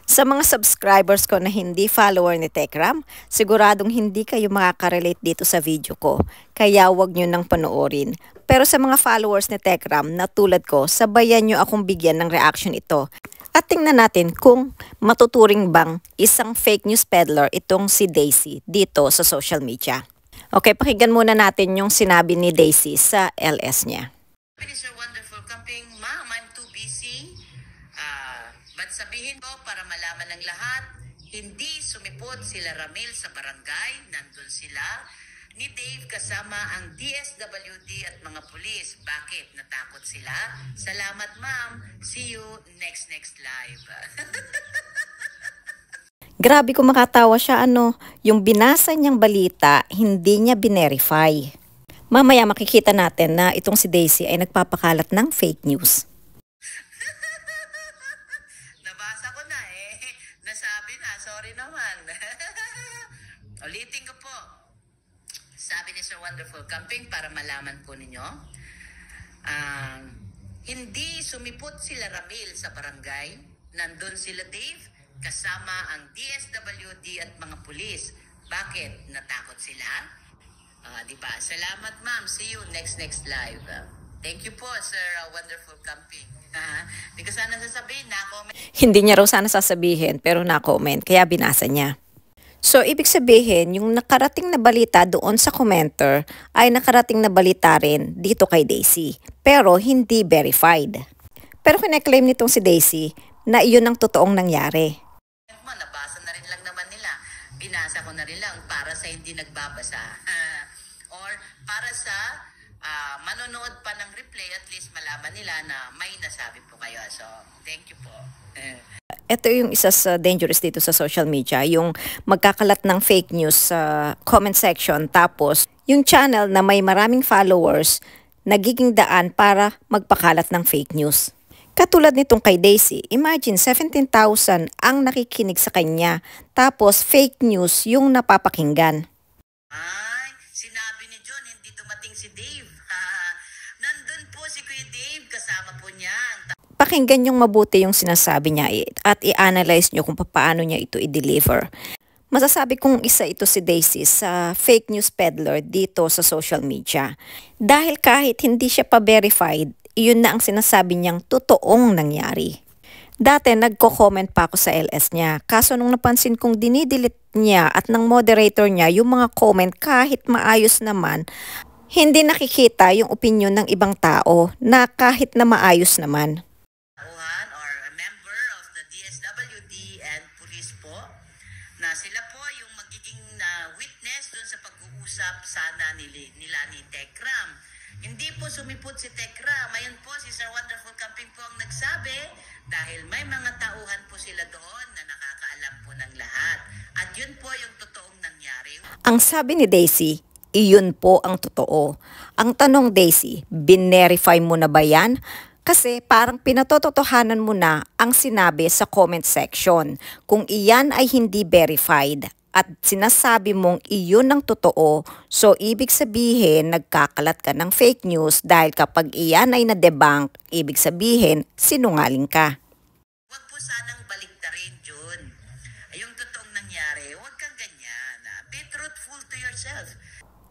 Sa mga subscribers ko na hindi follower ni Tekram, siguradong hindi kayo makaka-relate dito sa video ko, kaya wag nyo nang panoorin. Pero sa mga followers ni Tekram na tulad ko, sabayan nyo akong bigyan ng reaction ito. At tingnan natin kung matuturing bang isang fake news peddler itong si Daisy dito sa social media. Okay, pakinggan muna natin yung sinabi ni Daisy sa LS niya. Mr. Wonderful Camping, Ma'am, I'm too busy. But sabihin ko para malaman ng lahat, hindi sumipot sila Ramil sa barangay. Nandun sila ni Dave kasama ang DSWD at mga pulis. Bakit? Natakot sila? Salamat, Ma'am. See you next live. Grabe kung makatawa siya yung binasa niyang balita, hindi niya binerify. Mamaya makikita natin na itong si Daisy ay nagpapakalat ng fake news. Nabasa ko na nasabi na, sorry naman. Ulitin ko po. Sabi ni Sir Wonderful Camping para malaman po ninyo, hindi sumipot sila Ramil sa barangay. Nandun sila Dave kasama ang DSWD at mga pulis. Bakit? Natakot sila? Diba? Salamat, Ma'am. See you next live. Thank you po, Sir Wonderful Camping. Hindi ko sana sasabihin, na-comment. Hindi niya raw sana sasabihin pero na-comment kaya binasa niya. So, ibig sabihin, yung nakarating na balita doon sa commenter ay nakarating na balita rin dito kay Daisy. Pero hindi verified. Pero kine-claim nitong si Daisy na iyon ang totoong nangyari. Nabasa na rin lang naman nila. Binasa ko na rin lang para sa hindi nagbabasa. Or para sa manonood pa ng replay, at least malaman nila na may nasabi po kayo. So, thank you po. Ito yung isa sa dangerous dito sa social media, yung magkakalat ng fake news sa comment section tapos yung channel na may maraming followers nagiging daan para magpakalat ng fake news. Katulad nitong kay Daisy, imagine 17,000 ang nakikinig sa kanya tapos fake news yung napapakinggan. Ay, sinabi ni John hindi dumating si Dave. Nandun po si Kuya Dave, kasama po niya. Pakinggan yung mabuti yung sinasabi niya at i-analyze nyo kung paano niya ito i-deliver. Masasabi kong isa ito si Daisy sa fake news peddler dito sa social media. Dahil kahit hindi siya pa-verified, iyon na ang sinasabi niyang totoong nangyari. Dati nagko-comment pa ako sa LS niya, kaso nung napansin kong dinidelete niya at ng moderator niya yung mga comment kahit maayos naman, hindi nakikita yung opinion ng ibang tao na kahit na maayos naman. Or a member of the DSWD and police po, na sila po yung magiging witness dun sa pag-uusap sana nila ni Tekram. Hindi po sumipot si Tekram. Ayun po, si Sir Wonderful Camping po ang nagsabi dahil may mga tauhan po sila doon na nakakaalam po ng lahat. At yun po yung totoong nangyari. Ang sabi ni Daisy, iyon po ang totoo. Ang tanong, Daisy, binerify mo na ba yan? Kasi parang pinatototohanan mo na ang sinabi sa comment section. Kung iyan ay hindi verified at sinasabi mong iyon ang totoo, so ibig sabihin nagkakalat ka ng fake news dahil kapag iyan ay na-debunk, ibig sabihin sinungaling ka. Huwag po sanang baliktarin, Jun. Yung totoong nangyari, huwag kang ganyan. Be truthful to yourself.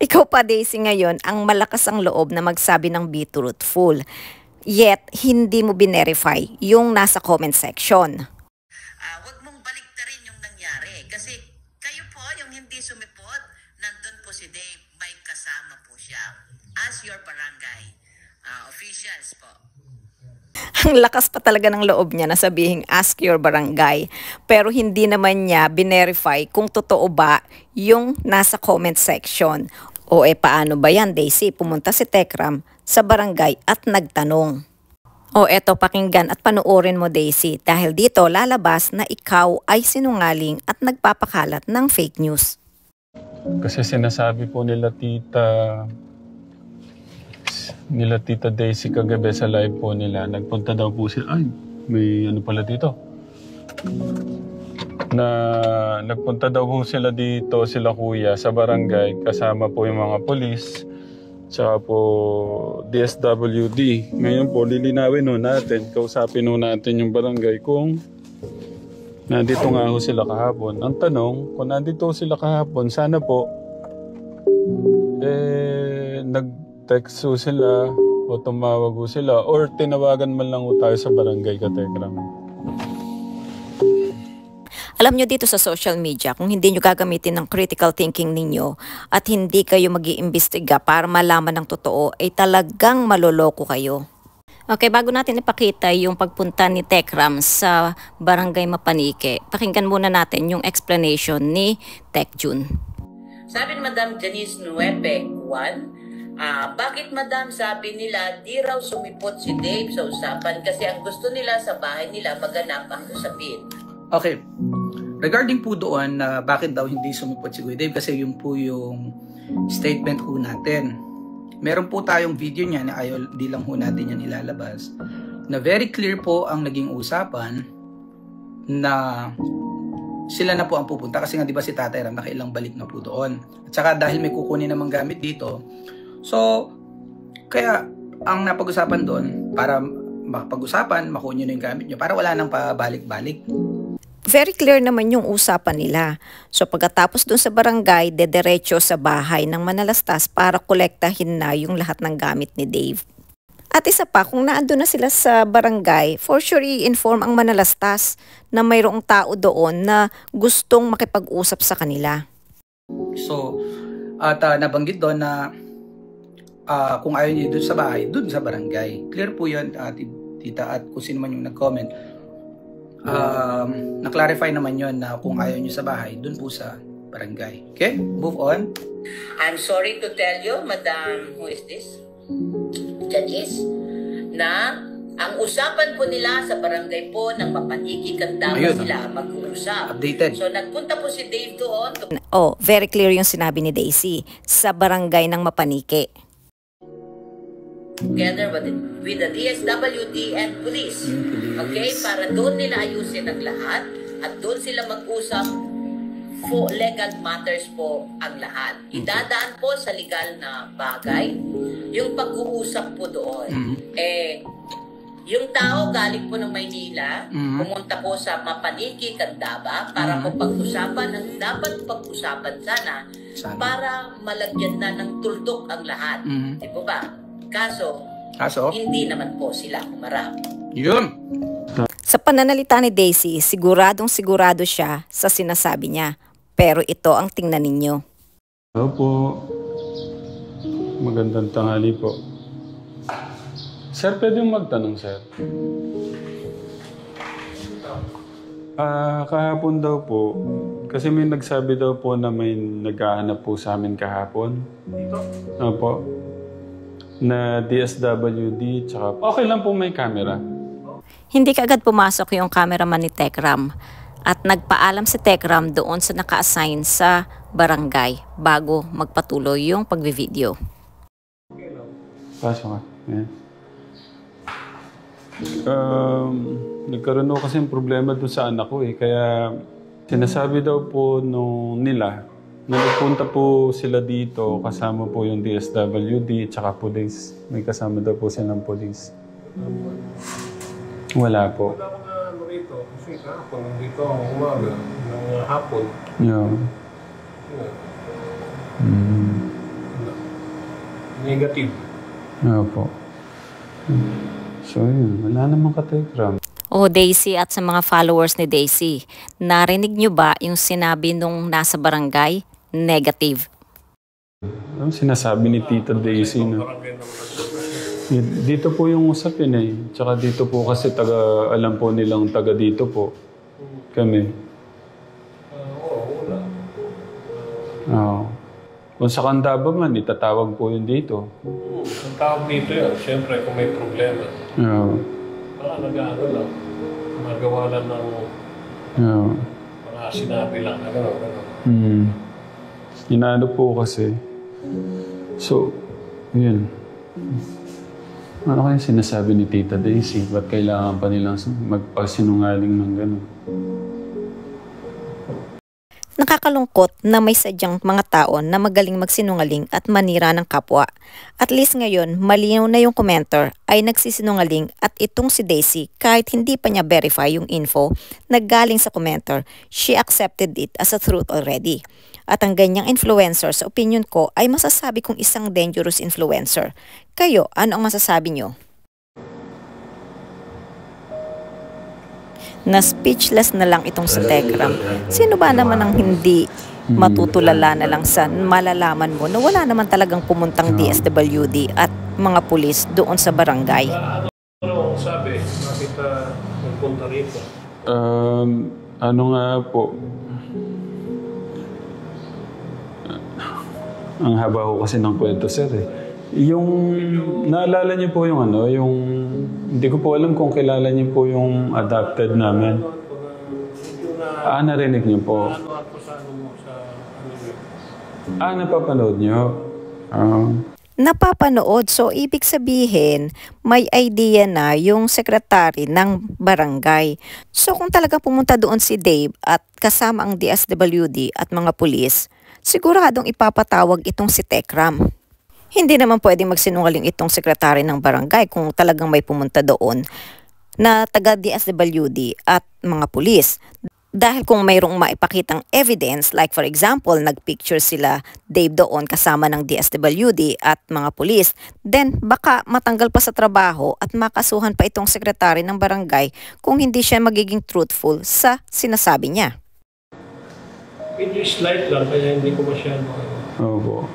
Ikaw pa, Daisy, ngayon ang malakas ang loob na magsabi ng be truthful. Yet, hindi mo binerify yung nasa comment section. Huwag mong baliktarin yung nangyari. Kasi kayo po, yung hindi sumipot, nandun po si Dave, may kasama po siya. As your barangay officials po. Ang lakas pa talaga ng loob niya na sabihing ask your barangay. Pero hindi naman niya binerify kung totoo ba yung nasa comment section. O paano ba yan, Daisy? Pumunta si Tekram sa barangay at nagtanong. O eto, pakinggan at panoorin mo, Daisy, dahil dito lalabas na ikaw ay sinungaling at nagpapakalat ng fake news. Kasi sinasabi po nila Tita Daisy kagabi sa live po nila, nagpunta daw po sila, ay, may ano pala dito. Na nagpunta daw po sila dito, sila kuya, sa barangay, kasama po yung mga polis, tsaka po DSWD. Ngayon po, lilinawin natin, kausapin natin yung barangay kung Nandito nga ho sila kahapon. Ang tanong, kung nandito sila kahapon, sana po, nag-text ho sila o tumawag ho sila or tinawagan man lang ho tayo sa barangay Katekram. Alam nyo dito sa social media, kung hindi nyo gagamitin ng critical thinking ninyo at hindi kayo mag-iimbestiga para malaman ng totoo, ay talagang maloloko kayo. Okay, bago natin ipakita yung pagpunta ni Tekram sa Barangay Mapanike, pakinggan muna natin yung explanation ni Tek Jun. Sabi ni Madam Janice Nuepe, bakit Madam sabi nila di raw sumipot si Dave sa usapan kasi ang gusto nila sa bahay nila maganap ang usapin. Okay. Regarding po doon na bakit daw hindi sumipot si Kuya Dave, kasi yun po yung statement po natin. Meron po tayong video niya na ayaw di lang po natin yan ilalabas, na very clear po ang naging usapan na sila na po ang pupunta kasi nga di ba si Tatay Ram nakailang balik na po doon. At saka dahil may kukunin namang gamit dito, so kaya ang napag-usapan doon para makapag-usapan, makuha nyo na yung gamit nyo para wala nang pabalik-balik. Very clear naman yung usapan nila. So pagkatapos dun sa barangay, dederecho sa bahay ng Manalastas para kolektahin na yung lahat ng gamit ni Dave. At isa pa, kung naandun na sila sa barangay, for sure i-inform ang Manalastas na mayroong tao doon na gustong makipag-usap sa kanila. So, at nabanggit doon na kung ayaw niyo doon sa bahay, doon sa barangay. Clear po yun, tita, at kung sino man yung nag-comment. Na-clarify naman yun na kung ayaw nyo sa bahay, dun po sa barangay. Okay? Move on. I'm sorry to tell you, Madam, who is this? Janice, na ang usapan po nila sa barangay po ng Mapaniki Kandama sila mag-uusap. Updated. So nagpunta po si Dave doon. Oh, very clear yung sinabi ni Daisy sa barangay ng Mapanike. Together with the DSWD and police. Okay? Para doon nila ayusin ang lahat at doon sila mag-usap for legal matters po ang lahat. Idadaan po sa legal na bagay yung pag-uusap po doon. Yung tao galing po ng Maynila, pumunta po sa Mapaniki, Candaba para po pag-usapan ang dapat pag-usapan sana para malagyan na ng tuldok ang lahat. Di po ba? Kaso, hindi naman po sila humarap. Yun. Sa pananalita ni Daisy, siguradong sigurado siya sa sinasabi niya. Pero ito ang tingnan ninyo. Opo. Magandang tanghali po. Sir, pwede yung magtanong, sir? Kahapon daw po, kasi may nagsabi daw po na may naghahanap po sa amin kahapon. Dito? Opo. Na DSWD, tsaka okay lang po may camera. Hindi kaagad pumasok yung cameraman ni Tekram at nagpaalam si Tekram doon sa naka-assign sa barangay bago magpatuloy yung pagvi-video. Pasok ka. Yeah. Nagkaroon ako kasi problema doon sa anak ko eh. Kaya sinasabi daw po nila na nagpunta po sila dito kasama po yung DSWD tsaka police. May kasama daw po silang police. Wala po. Wala ko na ano rito. Kasi kahapon nandito ako umaga ng hapon. Yeah. Negative. Opo. So yun, wala namang Katekram. O Daisy at sa mga followers ni Daisy, narinig nyo ba yung sinabi nung nasa barangay? Negative. Ano sinasabi ni Tita Daisy na? Dito po yung usapin eh. Tsaka dito po kasi alam po nilang taga dito po. Kami. Oo, wala. Oo. Kung sa Candaba man, itatawag po yun dito. Ang tawag dito yan, siyempre kung may problema. Oo. Wala, nag-ano lang. Magawa lang ng mga sinabi lang na gano'n. Inaano po kasi. So, yun. Ano kaya sinasabi ni Tita Daisy? Ba't kailangan pa nilang magpasinungaling ng gano'n? Nakakalungkot na may sadyang mga tao na magaling magsinungaling at manira ng kapwa. At least ngayon, malinaw na yung commenter ay nagsisinungaling at itong si Daisy, kahit hindi pa niya verify yung info na galing sa commenter, she accepted it as a truth already. At ang ganyang influencer sa opinion ko ay masasabi kong isang dangerous influencer. Kayo, ano ang masasabi nyo? Na speechless na lang itong si Tekram. Sino ba naman ang hindi matutulala na lang sa malalaman mo na wala naman talagang pumuntang DSWD at mga pulis doon sa barangay? Ano sabi? Bakit nagpunta rito? Ano nga po? Ang haba ko kasi ng kwento, sir eh. Yung, naalala niyo po yung ano, yung, hindi ko po alam kung kilala niyo po yung adopted namin. Narinig niyo po. Napapanood niyo. Napapanood, so ibig sabihin, may idea na yung sekretary ng barangay. So kung talaga pumunta doon si Dave at kasama ang DSWD at mga pulis, siguradong ipapatawag itong si Tekram. Hindi naman pwedeng magsinungaling itong sekretary ng barangay kung talagang may pumunta doon na taga DSWD at mga pulis. Dahil kung mayroong maipakitang evidence, like for example, nagpicture sila Dave doon kasama ng DSWD at mga pulis, then baka matanggal pa sa trabaho at makasuhan pa itong sekretary ng barangay kung hindi siya magiging truthful sa sinasabi niya. Medyo slight lang, kaya hindi ko masyado. Opo.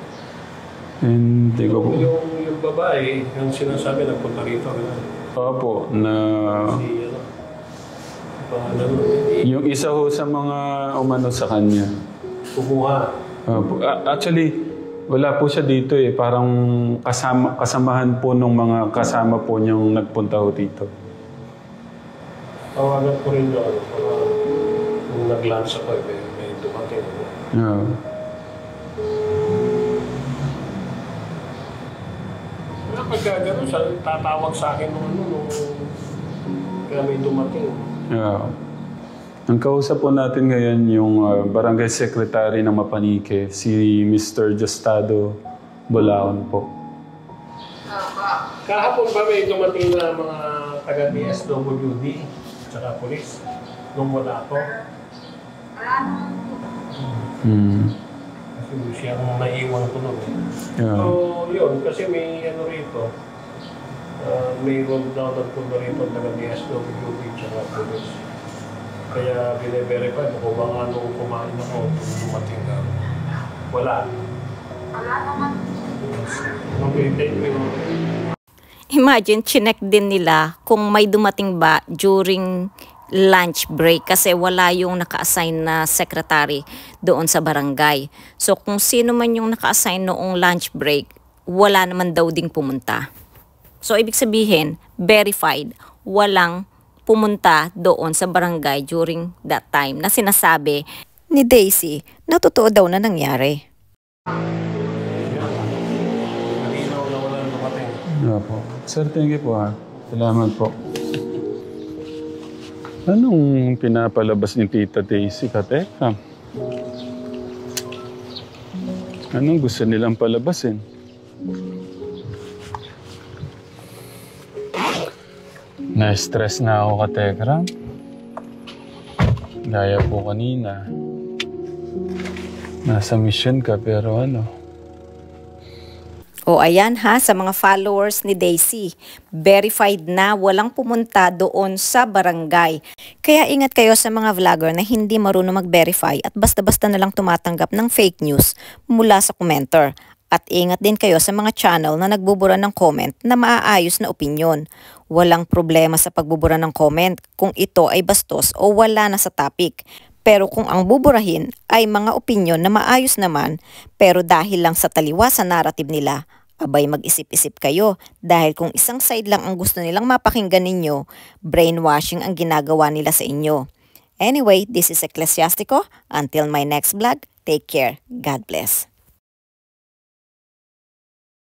Hindi ko po. Yung babae, yung sinasabi, nagpunta rito. Opo, na... Yung isa ho sa mga umano sa kanya. Kumuha. Opo. Actually, wala po siya dito eh. Parang kasamahan po nung mga kasama po niyang nagpunta ho dito. Tawagan ko rin yun. Nung nag-lunch ako, may dumating. Yeah. Pagka gano'n, tatawag sa akin nung kaya may dumating. Yeah. Ang kausap po natin ngayon yung barangay secretary ng Mapanike, si Mr. Justado Bolaon po. Kahapon ba may dumating na mga taga-DSWD at saka polis? Nung wala ako? Kasi siyang naiwan ko nun. Yeah. So, yun. Kasi may ano rito. Mayroon daw nagpunta rito taga-DSWD at saka polis. Kaya bine-verify kung ba nga nung kumain ako, dumating ka. Wala. Wala naman. Okay, thank you. Imagine, chinek din nila kung may dumating ba during lunch break kasi wala yung naka-assign na secretary doon sa barangay. So kung sino man yung naka-assign noong lunch break, wala naman daw ding pumunta. So ibig sabihin, verified, walang pumunta doon sa barangay during that time na sinasabi ni Daisy na totoo daw na nangyari. Malinaw na walang dumating. Opo. Sir, thank you po ha. Salamat po. Anong pinapalabas ni Tita Daisy, Katekram? Anong gusto nilang palabasin? Na-stress na ako, Katekram. Gaya po kanina. Nasa mission ka pero ano... O ayan ha, sa mga followers ni Daisy, verified na walang pumunta doon sa barangay. Kaya ingat kayo sa mga vlogger na hindi marunong mag-verify at basta-basta na lang tumatanggap ng fake news mula sa commenter. At ingat din kayo sa mga channel na nagbubura ng comment na maaayos na opinyon. Walang problema sa pagbubura ng comment kung ito ay bastos o wala na sa topic. Pero kung ang buburahin ay mga opinyon na maayos naman, pero dahil lang sa taliwas sa narrative nila, abay mag-isip-isip kayo dahil kung isang side lang ang gusto nilang mapakinggan ninyo, brainwashing ang ginagawa nila sa inyo. Anyway, this is Ecclesiastico. Until my next vlog, take care. God bless.